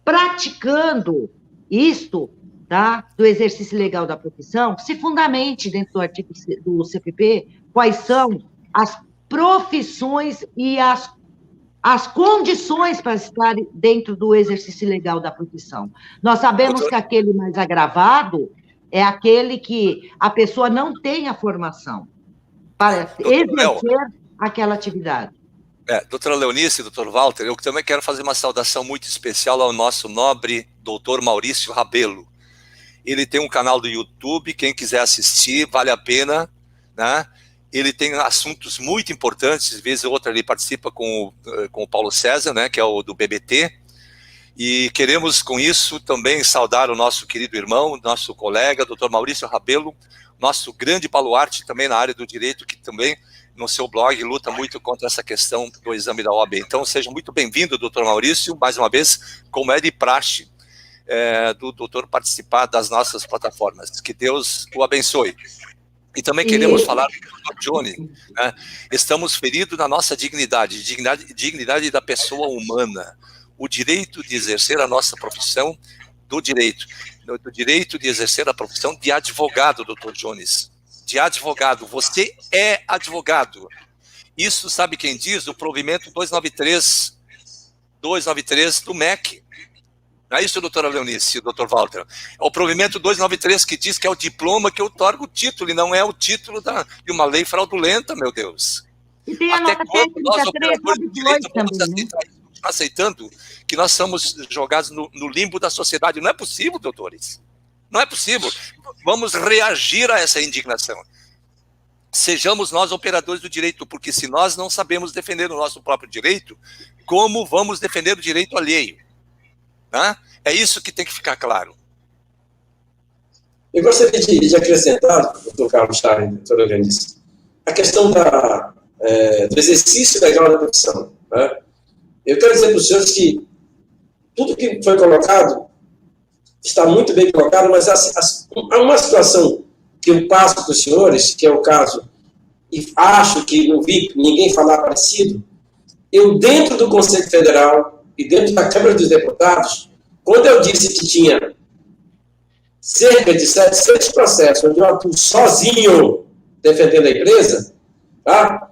praticando isto, tá, do exercício legal da profissão, se fundamente dentro do artigo do CPP quais são as profissões e as condições para estar dentro do exercício legal da profissão. Nós sabemos que aquele mais agravado é aquele que a pessoa não tem a formação para exercer aquela atividade. Doutora Leonice, doutor Walter, eu também quero fazer uma saudação muito especial ao nosso nobre doutor Maurício Rabelo. Ele tem um canal do YouTube, quem quiser assistir, vale a pena, né? Ele tem assuntos muito importantes, vez ou outra ele participa com o Paulo César, né, que é o do BBT, e queremos com isso também saudar o nosso querido irmão, nosso colega, doutor Maurício Rabelo, nosso grande baluarte também na área do direito, que também no seu blog luta muito contra essa questão do exame da OAB. Então seja muito bem-vindo, doutor Maurício, mais uma vez, como é de praxe do doutor participar das nossas plataformas. Que Deus o abençoe. E também queremos falar do doutor Johnny, né? Estamos feridos na nossa dignidade da pessoa humana, o direito de exercer a nossa profissão do direito de exercer a profissão de advogado, doutor Jones, de advogado. Você é advogado. Isso sabe quem diz? O provimento 293 do MEC. Não é isso, doutora Leonice, doutor Walter? É o provimento 293 que diz que é o diploma que outorga o título, e não é o título de uma lei fraudulenta, meu Deus. E tem Até quando nós, operadores de direito, vamos aceitando que nós somos jogados no limbo da sociedade? Não é possível, doutores. Não é possível. Vamos reagir a essa indignação. Sejamos nós operadores do direito, porque se nós não sabemos defender o nosso próprio direito, como vamos defender o direito alheio? É isso que tem que ficar claro. Eu gostaria de acrescentar, doutor Carlos Chaves, doutora Leonice, a questão do exercício legal da profissão. Né? Eu quero dizer para os senhores que tudo que foi colocado está muito bem colocado, mas há uma situação que eu passo para os senhores, que é o caso, e acho que não vi ninguém falar parecido. Eu, dentro do Conselho Federal e dentro da Câmara dos Deputados, quando eu disse que tinha cerca de 700 processos onde eu atuo sozinho defendendo a empresa, tá?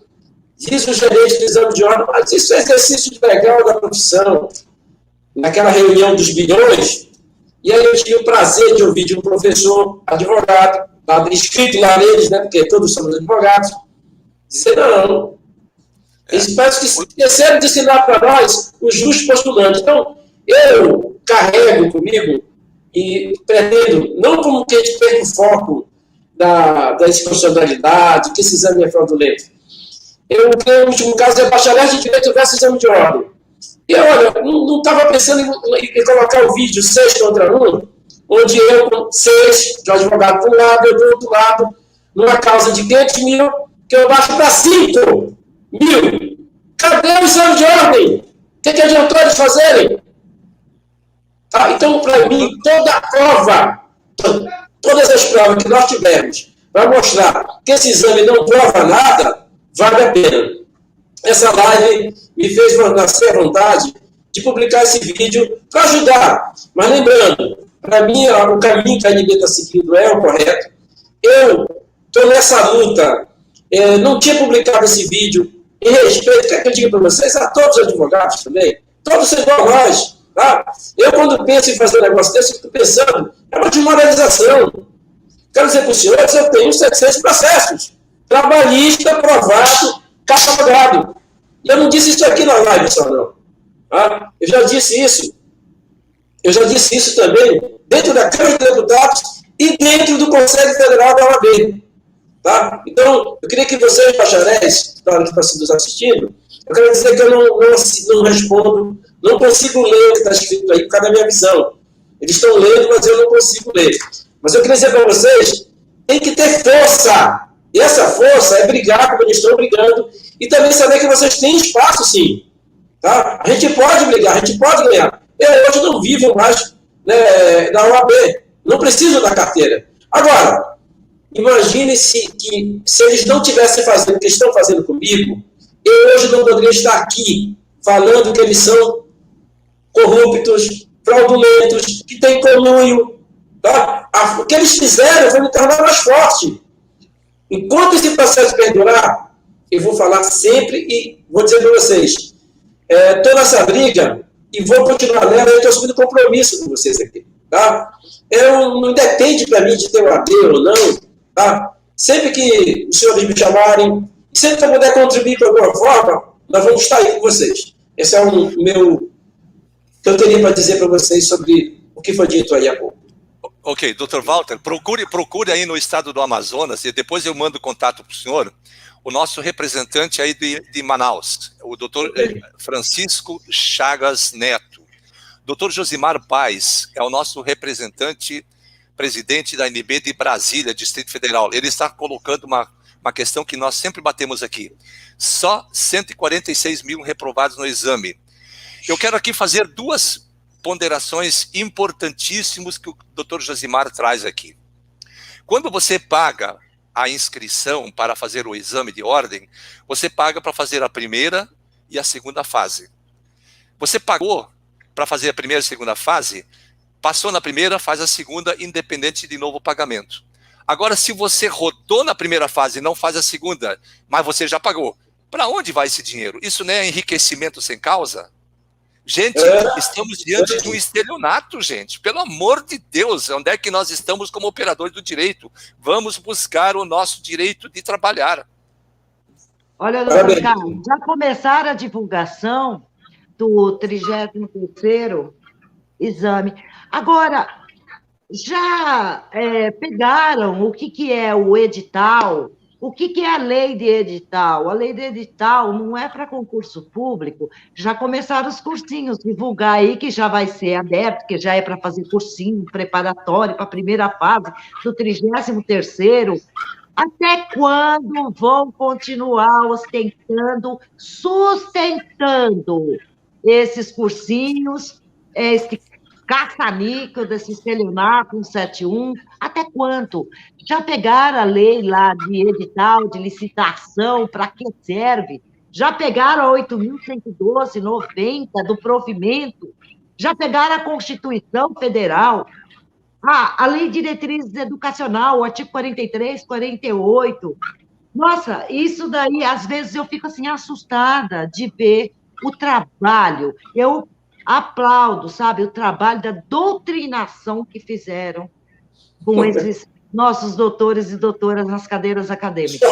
Diz o gerente do exame de ordem, mas isso é exercício legal da profissão. Naquela reunião dos bilhões, e aí eu tive o prazer de ouvir de um professor advogado, escrito lá neles, né, porque todos somos advogados, dizer, não, eles parecem que esqueceram de ensinar para nós os justos postulantes. Então, eu carrego comigo e pretendo, não como que a gente perca o foco da inconstitucionalidade, que esse exame é fraudulento. Eu, no último caso, é bacharel de direito versus exame de ordem. E olha, não estava pensando em colocar o vídeo 6 contra 1, onde eu com 6 de advogado para um lado, eu do outro lado, numa causa de 500 mil, que eu baixo para 5 mil. Cadê o exame de ordem? O que adiantou eles fazerem? Tá? Então, para mim, toda a prova, todas as provas que nós tivemos para mostrar que esse exame não prova nada, vale a pena. Essa live me fez nascer a vontade de publicar esse vídeo para ajudar. Mas lembrando, para mim, o caminho que a ANB está seguindo é o correto. Eu estou nessa luta. Não tinha publicado esse vídeo em respeito, quer que eu diga para vocês, a todos os advogados também. Todos são igual a nós. Tá? Eu, quando penso em fazer um negócio desse, estou pensando, é uma desmoralização. Quero dizer para os senhores, eu tenho 700 processos. Trabalhista, aprovado, catalogado. E eu não disse isso aqui na live só, não. Tá? Eu já disse isso. Eu já disse isso também dentro da Câmara de Deputados e dentro do Conselho Federal da OAB. Tá? Então, eu queria que vocês, bacharéis, que estão nos assistindo, eu quero dizer que eu não respondo, não consigo ler o que está escrito aí por causa da minha visão. Eles estão lendo, mas eu não consigo ler. Mas eu queria dizer para vocês, tem que ter força. E essa força é brigar como eles estão brigando e também saber que vocês têm espaço, sim. Tá? A gente pode brigar, a gente pode ganhar. Eu hoje não vivo mais, né, na OAB. Não preciso da carteira. Agora, imagine se eles não estivessem fazendo o que estão fazendo comigo, eu hoje não poderia estar aqui falando que eles são corruptos, fraudulentos, que têm conluio. Tá? O que eles fizeram foi me tornar mais forte. Enquanto esse processo perdurar, eu vou falar sempre e vou dizer para vocês, estou nessa briga e vou continuar nela, eu estou assumindo compromisso com vocês aqui. Tá? Não depende para mim de ter um AD ou não. Tá? Sempre que os senhores me chamarem, sempre que eu puder contribuir de alguma forma, nós vamos estar aí com vocês. Esse é o meu que eu teria para dizer para vocês sobre o que foi dito aí há pouco. Ok, Dr. Walter, procure aí no estado do Amazonas, e depois eu mando contato para o senhor, o nosso representante aí de Manaus, o Dr. Francisco Chagas Neto. Dr. Josimar Paes é o nosso representante, presidente da ANB de Brasília, Distrito Federal. Ele está colocando uma questão que nós sempre batemos aqui. Só 146 mil reprovados no exame. Eu quero aqui fazer duas ponderações importantíssimas que o Dr. Josimar traz aqui. Quando você paga a inscrição para fazer o exame de ordem, você paga para fazer a primeira e a segunda fase. Você pagou para fazer a primeira e a segunda fase, passou na primeira, faz a segunda, independente de novo pagamento. Agora, se você rodou na primeira fase e não faz a segunda, mas você já pagou, para onde vai esse dinheiro? Isso não é enriquecimento sem causa? Gente, estamos diante de um estelionato, gente. Pelo amor de Deus, onde é que nós estamos como operadores do direito? Vamos buscar o nosso direito de trabalhar. Olha, doutor Carlos, já começaram a divulgação do 33º exame. Agora, já pegaram o que é o edital? O que é a lei de edital? A lei de edital não é para concurso público. Já começaram os cursinhos, divulgar aí que já vai ser aberto, que já é para fazer cursinho preparatório para a primeira fase do 33º. Até quando vão continuar sustentando esses cursinhos, esse caça-níquel desse estelionato 171, até quanto? Já pegaram a lei lá de edital, de licitação, para que serve? Já pegaram a 8.112/90 do provimento? Já pegaram a Constituição Federal? A Lei de Diretrizes Educacional, o artigo 43, 48. Nossa, isso daí, às vezes eu fico assim, assustada de ver o trabalho. Eu aplaudo, sabe, o trabalho da doutrinação que fizeram com esses nossos doutores e doutoras nas cadeiras acadêmicas.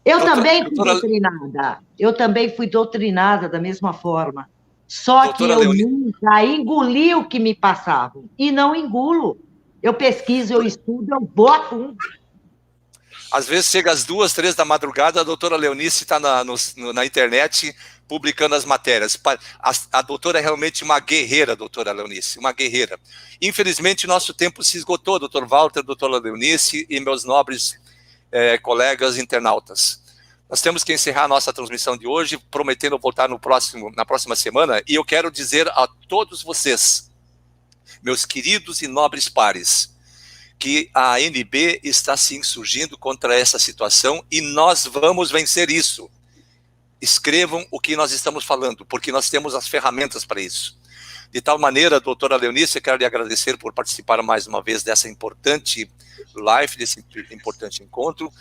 Eu também fui doutrinada. Eu também fui doutrinada da mesma forma. Só que eu nunca engoli o que me passavam. E não engulo. Eu pesquiso, eu estudo, eu vou a fundo. Às vezes chega às 2, 3 da madrugada, a doutora Leonice está na internet publicando as matérias. A doutora é realmente uma guerreira, doutora Leonice, uma guerreira. Infelizmente, nosso tempo se esgotou, doutor Walter, doutora Leonice e meus nobres colegas internautas. Nós temos que encerrar a nossa transmissão de hoje, prometendo voltar na próxima semana, e eu quero dizer a todos vocês, meus queridos e nobres pares, que a ANB está sim surgindo contra essa situação e nós vamos vencer isso. Escrevam o que nós estamos falando, porque nós temos as ferramentas para isso. De tal maneira, doutora Leonice, eu quero lhe agradecer por participar mais uma vez dessa importante live, desse importante encontro.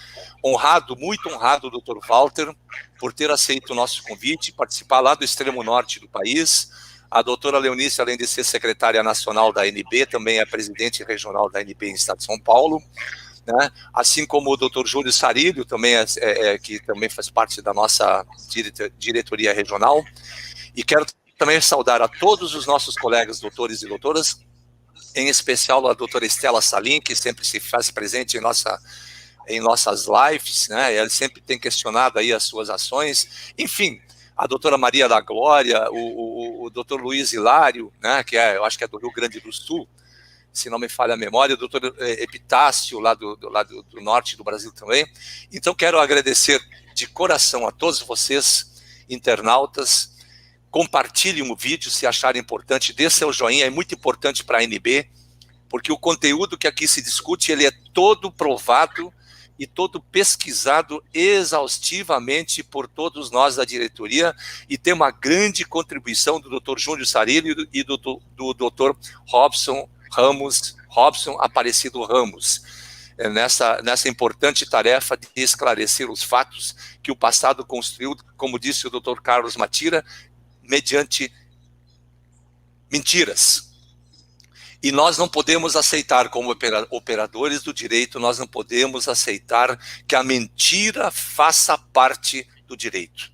Honrado, muito honrado, doutor Walter, por ter aceito o nosso convite, participar lá do extremo norte do país. A doutora Leonice, além de ser secretária nacional da ANB, também é presidente regional da ANB em Estado de São Paulo, né? Assim como o doutor Júlio Sarilho, também que também faz parte da nossa diretoria regional. E quero também saudar a todos os nossos colegas doutores e doutoras, em especial a doutora Estela Salim, que sempre se faz presente em nossas lives, né? Ela sempre tem questionado aí as suas ações, enfim, a doutora Maria da Glória, o doutor Luiz Hilário, né, eu acho que é do Rio Grande do Sul, se não me falha a memória, o doutor Epitácio, lá do norte do Brasil também. Então, quero agradecer de coração a todos vocês, internautas. Compartilhem o vídeo se acharem importante, dê seu joinha, é muito importante para a ANB, porque o conteúdo que aqui se discute, ele é todo provado e todo pesquisado exaustivamente por todos nós da diretoria, e tem uma grande contribuição do Dr. Júlio Sarilho e do Dr. Robson Aparecido Ramos, nessa importante tarefa de esclarecer os fatos que o passado construiu, como disse o Dr. Carlos Matira, mediante mentiras. E nós não podemos aceitar, como operadores do direito, nós não podemos aceitar que a mentira faça parte do direito.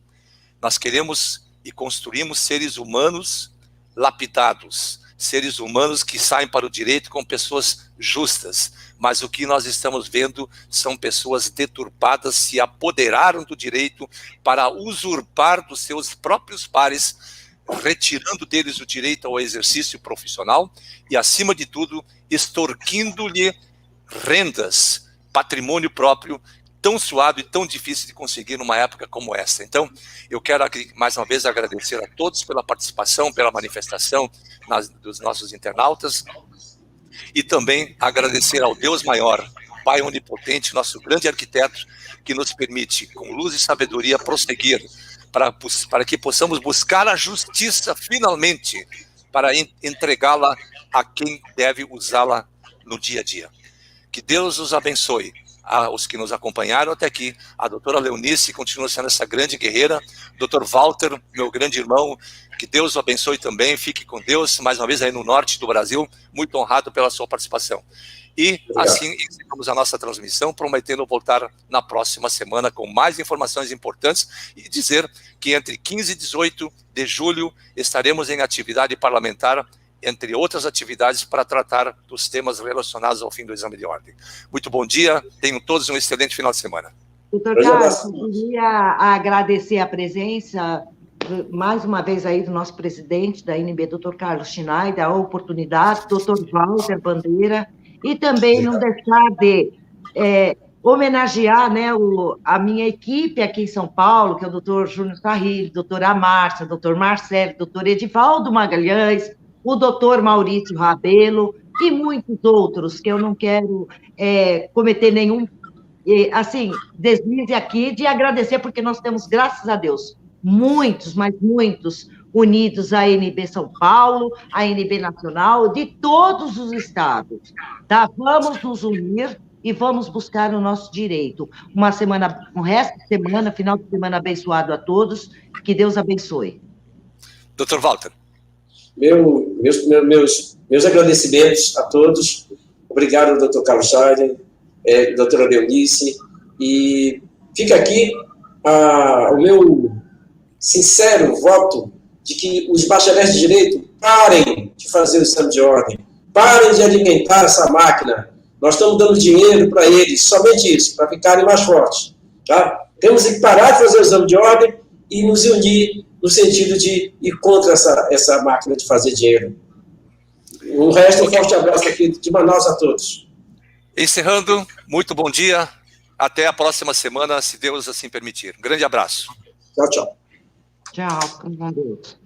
Nós queremos e construímos seres humanos lapidados, seres humanos que saem para o direito com pessoas justas, mas o que nós estamos vendo são pessoas deturpadas, se apoderaram do direito para usurpar dos seus próprios pares, retirando deles o direito ao exercício profissional e, acima de tudo, extorquindo-lhe rendas, patrimônio próprio, tão suado e tão difícil de conseguir numa época como essa. Então, eu quero mais uma vez agradecer a todos pela participação, pela manifestação dos nossos internautas, e também agradecer ao Deus maior, Pai onipotente, nosso grande arquiteto, que nos permite, com luz e sabedoria, prosseguir para que possamos buscar a justiça finalmente, para entregá-la a quem deve usá-la no dia a dia. Que Deus os abençoe. Os que nos acompanharam até aqui, a doutora Leonice continua sendo essa grande guerreira, doutor Walter, meu grande irmão, que Deus o abençoe também, fique com Deus, mais uma vez aí no norte do Brasil, muito honrado pela sua participação. E assim encerramos a nossa transmissão, prometendo voltar na próxima semana com mais informações importantes e dizer que entre 15 e 18 de julho estaremos em atividade parlamentar, entre outras atividades, para tratar dos temas relacionados ao fim do exame de ordem. Muito bom dia, tenham todos um excelente final de semana. Doutor Carlos, eu queria agradecer a presença, mais uma vez, aí do nosso presidente da ANB, doutor Carlos Schneider, a oportunidade, doutor Walter Bandeira, e também não deixar de homenagear, né, a minha equipe aqui em São Paulo, que é o doutor Júnior Sarilho, doutora Márcia, doutor Marcelo, doutor Edivaldo Magalhães, o doutor Maurício Rabelo e muitos outros, que eu não quero cometer nenhum, deslize aqui, de agradecer, porque nós temos, graças a Deus, muitos, mas muitos, unidos à ANB São Paulo, à ANB Nacional, de todos os estados, tá? Vamos nos unir e vamos buscar o nosso direito. Um resto de semana, final de semana abençoado a todos, que Deus abençoe. Doutor Walter. Meus agradecimentos a todos. Obrigado, doutor Carlos Schneider, doutora Leonice, e fica aqui o meu sincero voto de que os bacharéis de direito parem de fazer o exame de ordem, parem de alimentar essa máquina. Nós estamos dando dinheiro para eles, somente isso, para ficarem mais fortes. Tá? Temos que parar de fazer o exame de ordem e nos unir no sentido de ir contra essa máquina de fazer dinheiro. O resto, um forte abraço aqui de Manaus a todos. Encerrando, muito bom dia. Até a próxima semana, se Deus assim permitir. Um grande abraço. Tchau, tchau. Tchau, com Deus.